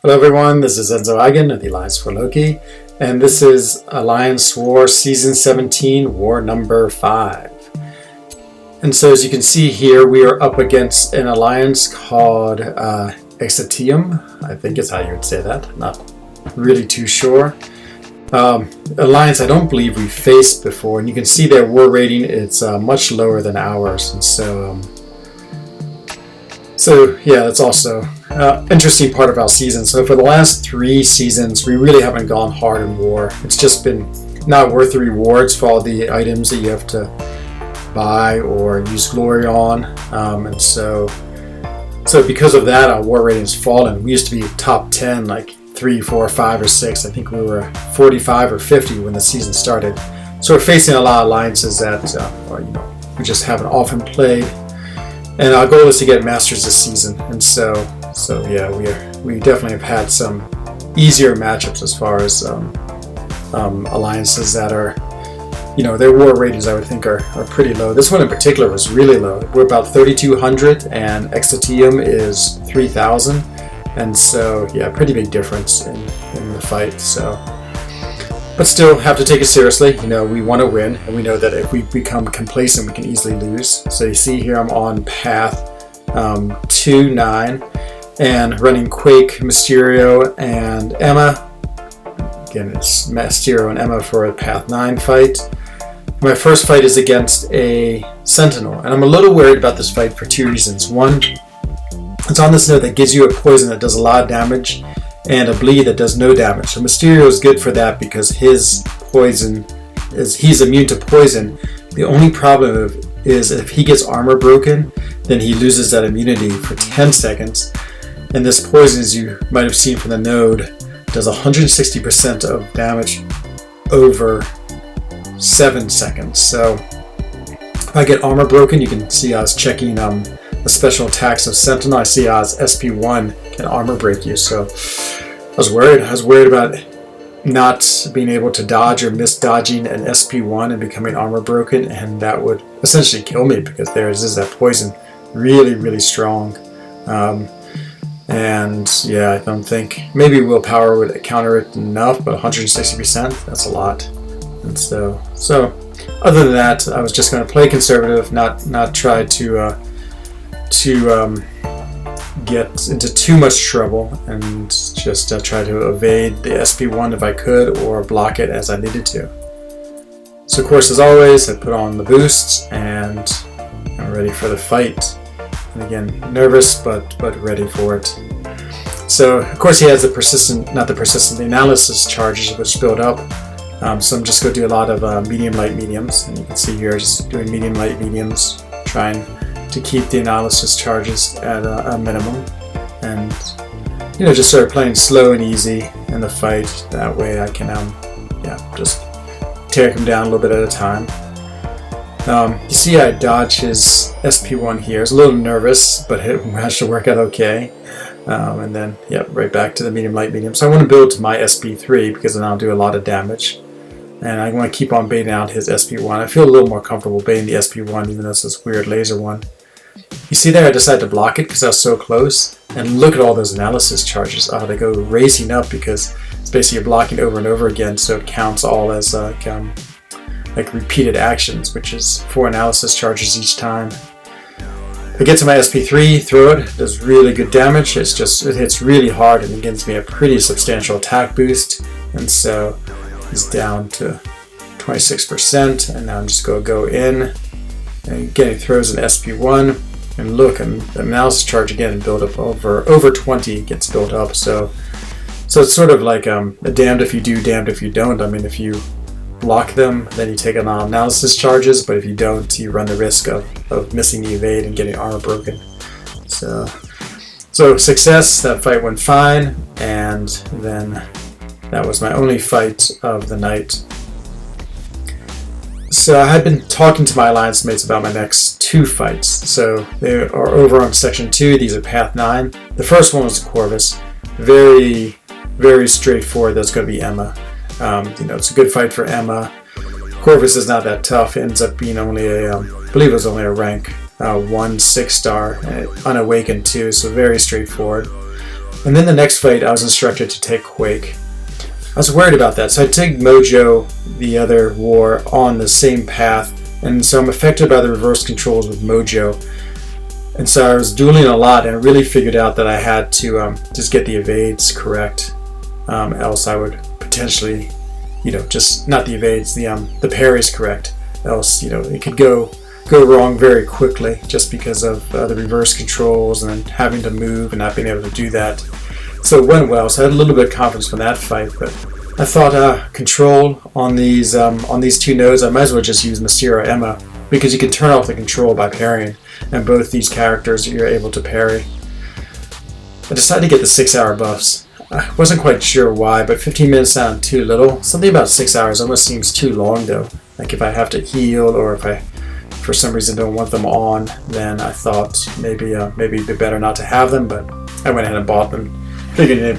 Hello everyone, this is Enzo Eigen of the Alliance for Loki, and this is Alliance War Season 17, War number 5. And so as you can see here, we are up against an alliance called Exitium. I think is how you would say that, not really too sure. Alliance I don't believe we've faced before, and you can see their war rating, it's much lower than ours, and so yeah, that's also interesting part of our season. So for the last 3 seasons, we really haven't gone hard in war. It's just been not worth the rewards for all the items that you have to buy or use glory on. And so because of that, our war rating has fallen. We used to be top 10, like 3, 4, 5, or 6. I think we were 45 or 50 when the season started. So we're facing a lot of alliances that we just haven't often played. And our goal is to get Masters this season, and so yeah, we definitely have had some easier matchups as far as alliances that are, their war ratings I would think are pretty low. This one in particular was really low. We're about 3,200, and Exitium is 3,000, and so yeah, pretty big difference in the fight. But still have to take it seriously. We want to win, and we know that if we become complacent, we can easily lose. So you see here I'm on path 2-9 and running Quake, Mysterio, and Emma. Again, it's Mysterio and Emma for a path 9 fight. My first fight is against a Sentinel, and I'm a little worried about this fight for 2 reasons. One, it's on this note that gives you a poison that does a lot of damage, and a bleed that does no damage. So Mysterio is good for that because his poison he's immune to poison. The only problem is if he gets armor broken, then he loses that immunity for 10 seconds. And this poison, as you might have seen from the node, does 160% of damage over 7 seconds. So if I get armor broken, you can see I was checking the special attacks of Sentinel. I see as SP1 can armor break you, so I was worried about not being able to dodge or miss dodging an SP1 and becoming armor broken, and that would essentially kill me because theirs is that poison really, really strong. And yeah, I don't think maybe willpower would counter it enough, but 160%, that's a lot. And so other than that, I was just going to play conservative, not try to get into too much trouble, and just try to evade the SP1 if I could, or block it as I needed to. So of course, as always, I put on the boosts and I'm ready for the fight. And again, nervous but ready for it. So of course he has the analysis charges which build up. So I'm just going to do a lot of medium, light, mediums, and you can see here just doing medium, light, mediums, trying to keep the analysis charges at a minimum, and just start playing slow and easy in the fight. That way I can just tear him down a little bit at a time. You see I dodge his SP1 here. I was a little nervous, but it managed to work out okay. And then right back to the medium, light, medium. So I want to build to my SP3 because then I'll do a lot of damage. And I want to keep on baiting out his SP1. I feel a little more comfortable baiting the SP1, even though it's this weird laser one. You see there, I decided to block it because I was so close. And look at all those analysis charges. Oh, they go racing up because it's basically blocking over and over again, so it counts all as like repeated actions, which is 4 analysis charges each time. I get to my SP3, throw it, does really good damage. It hits really hard, and it gives me a pretty substantial attack boost. And so it's down to 26%, and now I'm just going to go in, and again, he throws an SP1, and look, and the analysis charge again build up over 20 gets built up. So it's sort of like a damned if you do, damned if you don't. I mean, if you block them, then you take on analysis charges, but if you don't, you run the risk of missing the evade and getting armor broken. So success, that fight went fine, and then that was my only fight of the night. So I had been talking to my alliance mates about my next 2 fights. So they are over on section 2. These are path 9. The first one was Corvus. Very, very straightforward. That's going to be Emma. It's a good fight for Emma. Corvus is not that tough. It ends up being only I believe it was only a rank 1 6-star, unawakened too. So very straightforward. And then the next fight, I was instructed to take Quake. I was worried about that, so I took Mojo, the other war, on the same path, and so I'm affected by the reverse controls with Mojo. And so I was dueling a lot, and I really figured out that I had to just get the evades correct, else I would potentially, just not the evades, the parries correct. Else, it could go wrong very quickly just because of the reverse controls and having to move and not being able to do that. So it went well. So I had a little bit of confidence from that fight, but I thought control on these two nodes, I might as well just use Mysterio or Emma, because you can turn off the control by parrying, and both these characters you're able to parry. I decided to get the 6-hour buffs. I wasn't quite sure why, but 15 minutes sounded too little. Something about 6 hours almost seems too long though. Like if I have to heal, or if I for some reason don't want them on, then I thought maybe it'd be better not to have them, but I went ahead and bought them, figuring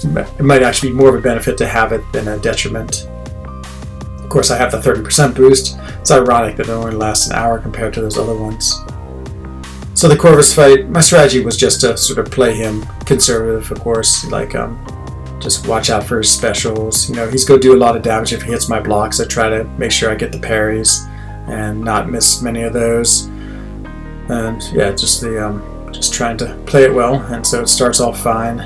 it might actually be more of a benefit to have it than a detriment. Of course, I have the 30% boost. It's ironic that it only lasts an hour compared to those other ones. So the Corvus fight, my strategy was just to sort of play him conservative, of course, like just watch out for his specials. He's going to do a lot of damage if he hits my blocks. I try to make sure I get the parries and not miss many of those. And yeah, just trying to play it well. And so it starts off fine.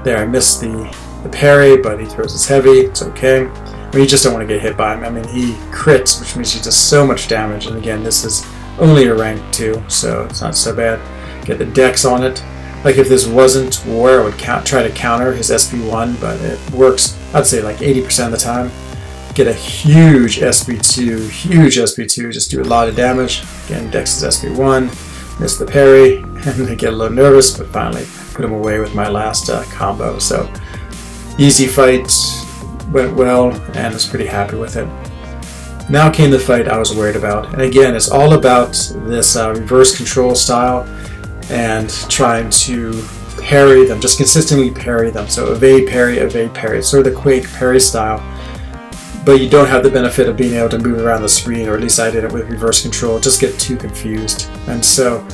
There I missed the parry, but he throws his heavy. It's okay. You just don't want to get hit by him. He crits, which means he does so much damage. And again, this is only a rank 2, so it's not so bad. Get the dex on it. Like if this wasn't war, I would try to counter his SP1, but it works, I'd say like 80% of the time. Get a huge SP2, just do a lot of damage. Again, dex is SP1, miss the parry, and they get a little nervous, but finally put him away with my last combo. So easy fight, went well, and I was pretty happy with it. Now came the fight I was worried about, and again, it's all about this reverse control style and trying to parry them, just consistently parry them. So evade, parry, it's sort of the Quake parry style, but you don't have the benefit of being able to move around the screen, or at least I did it with reverse control. Just get too confused. And so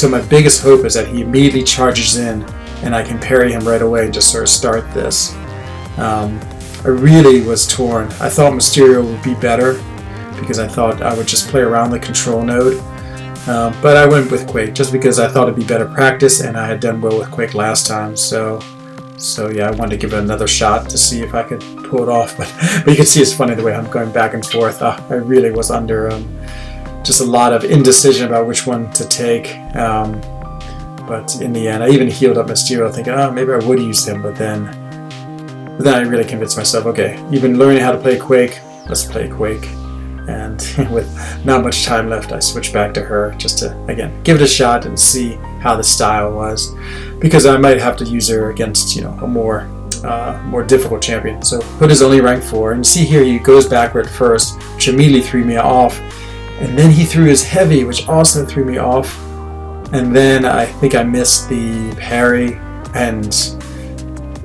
my biggest hope is that he immediately charges in and I can parry him right away and just sort of start this. I really was torn. I thought Mysterio would be better because I thought I would just play around the control node. But I went with Quake just because I thought it'd be better practice, and I had done well with Quake last time. So yeah, I wanted to give it another shot to see if I could pull it off. But you can see it's funny the way I'm going back and forth. I really was under just a lot of indecision about which one to take. But in the end, I even healed up Mysterio, thinking, maybe I would use him. But then I really convinced myself, okay, you've been learning how to play Quake, let's play Quake. And with not much time left, I switched back to her just to, again, give it a shot and see how the style was, because I might have to use her against, a more difficult champion. So Hood is only rank 4, and see here he goes backward first, which immediately threw me off, and then he threw his heavy, which also threw me off, and then I think I missed the parry, and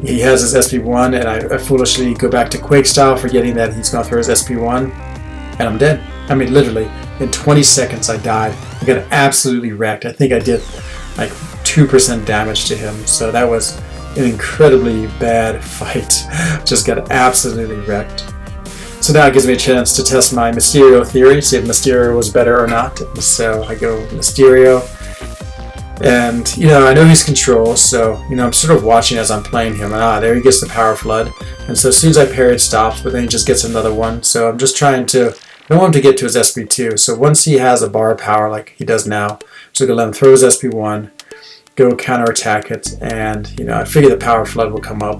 he has his SP1, and I foolishly go back to Quake style, forgetting that he's going to throw his SP1. And I'm dead. Literally, in 20 seconds I died. I got absolutely wrecked. I think I did like 2% damage to him. So that was an incredibly bad fight. Just got absolutely wrecked. So now it gives me a chance to test my Mysterio theory, see if Mysterio was better or not. So I go Mysterio. And, I know he's control, so, I'm sort of watching as I'm playing him. And there he gets the power flood. And so as soon as I parry, it stops, but then he just gets another one. So I'm just trying to, I don't want him to get to his SP2. So once he has a bar of power like he does now, so I'm going to let him throw his SP1, go counterattack it, and, I figure the power flood will come up.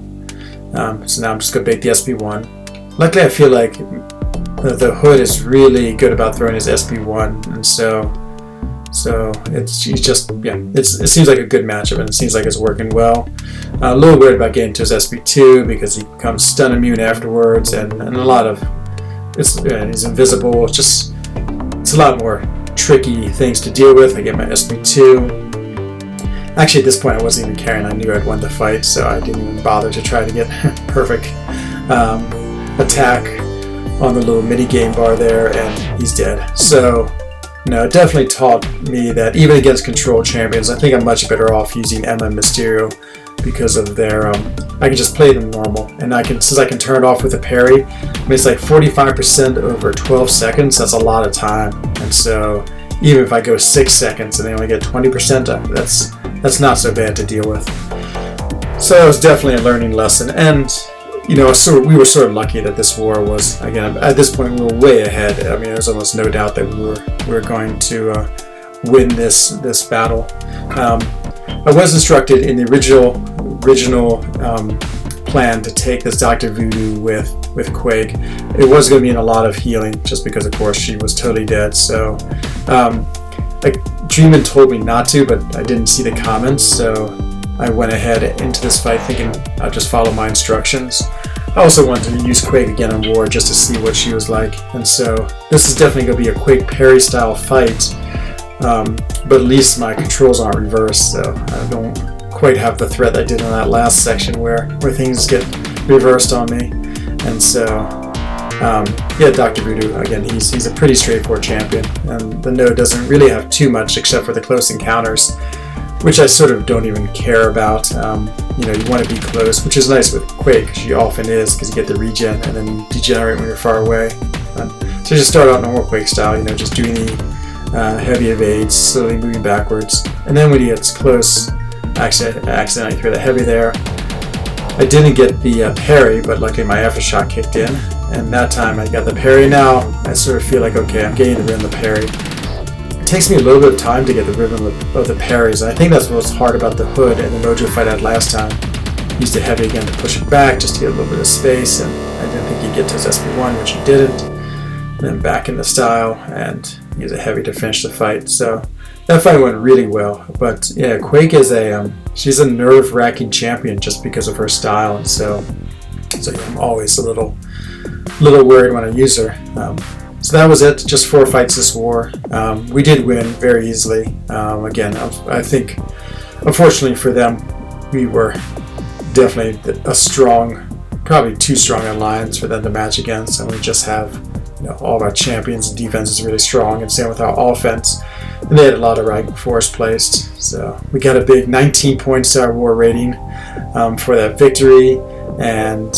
So now I'm just going to bait the SP1. Luckily, I feel like the Hood is really good about throwing his SP1, and so it seems like a good matchup, and it seems like it's working well. A little worried about getting to his SP2 because he becomes stun immune afterwards, and a lot of he's invisible. It's a lot more tricky things to deal with. I get my SP2. Actually, at this point, I wasn't even caring. I knew I'd won the fight, so I didn't even bother to try to get perfect attack on the little mini game bar there, and he's dead. So No, it definitely taught me that even against control champions, I think I'm much better off using Emma and Mysterio because of their, I can just play them normal, and since I can turn it off with a parry, I mean, it's like 45% over 12 seconds, that's a lot of time, and so even if I go 6 seconds and they only get 20%, that's not so bad to deal with. So it was definitely a learning lesson, and you know, we were sort of lucky that this war was, again, at this point we were way ahead. I mean, there's almost no doubt that we were going to win this battle. I was instructed in the original plan to take this Dr. Voodoo with Quake. It was going to be in a lot of healing, just because, of course, she was totally dead. So, like, Dreamin told me not to, but I didn't see the comments, so I went ahead into this fight thinking I'd just follow my instructions. I also wanted to use Quake again in war just to see what she was like, and so this is definitely going to be a Quake parry style fight, but at least my controls aren't reversed, so I don't quite have the threat I did in that last section where things get reversed on me. And so yeah, Dr. Voodoo, again, he's a pretty straightforward champion, and the node doesn't really have too much except for the close encounters, which I sort of don't even care about. You know, you want to be close, which is nice with Quake, because you often is, because you get the regen and then you degenerate when you're far away. So just start out normal Quake style, you know, just doing the heavy evades, slowly moving backwards, and then when he gets close, I accidentally threw the heavy there. I didn't get the parry, but luckily my aftershock kicked in, and that time I got the parry. Now I sort of feel like, okay, I'm getting the rhythm of the parry. It takes me a little bit of time to get the rhythm of the parries, and I think that's what was hard about the Hood and the Mojo fight I had last time. Used the heavy again to push it back, just to get a little bit of space, and I didn't think he'd get to his SP1, which he didn't. And then back into style, and use a heavy to finish the fight. So that fight went really well. But yeah, Quake is she's a nerve-wracking champion just because of her style, and so yeah, I'm always a little worried when I use her. So that was it, just 4 fights this war. We did win very easily. Again, I think, unfortunately for them, we were definitely probably too strong alliance for them to match against, and we just have, you know, all of our champions and defense is really strong, and same with our offense. And they had a lot of rank 4s placed, so we got a big 19 point star war rating for that victory, and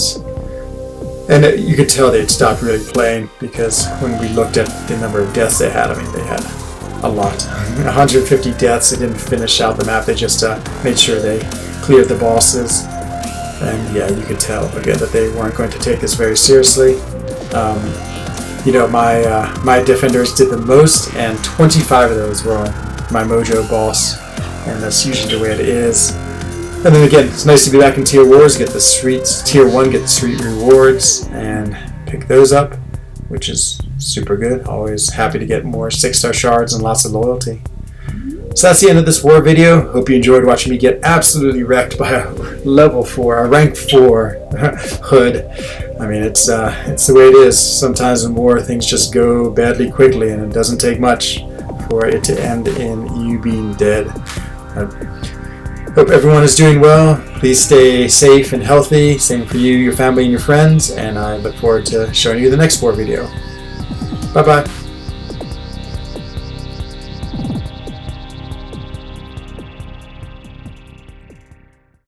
you could tell they'd stopped really playing, because when we looked at the number of deaths they had, I mean, they had a lot. 150 deaths. They didn't finish out the map. They just made sure they cleared the bosses. And yeah, you could tell again that they weren't going to take this very seriously. You know, my defenders did the most, and 25 of those were on my Mojo boss, and that's usually the way it is. And then again, it's nice to be back in Tier Wars, get the sweet Tier 1, get the sweet rewards, and pick those up, which is super good. Always happy to get more 6-star shards and lots of loyalty. So that's the end of this war video. Hope you enjoyed watching me get absolutely wrecked by a rank 4 Hood. I mean, it's the way it is. Sometimes in war, things just go badly quickly, and it doesn't take much for it to end in you being dead. Hope everyone is doing well. Please stay safe and healthy. Same for you, your family, and your friends. And I look forward to showing you the next war video. Bye-bye.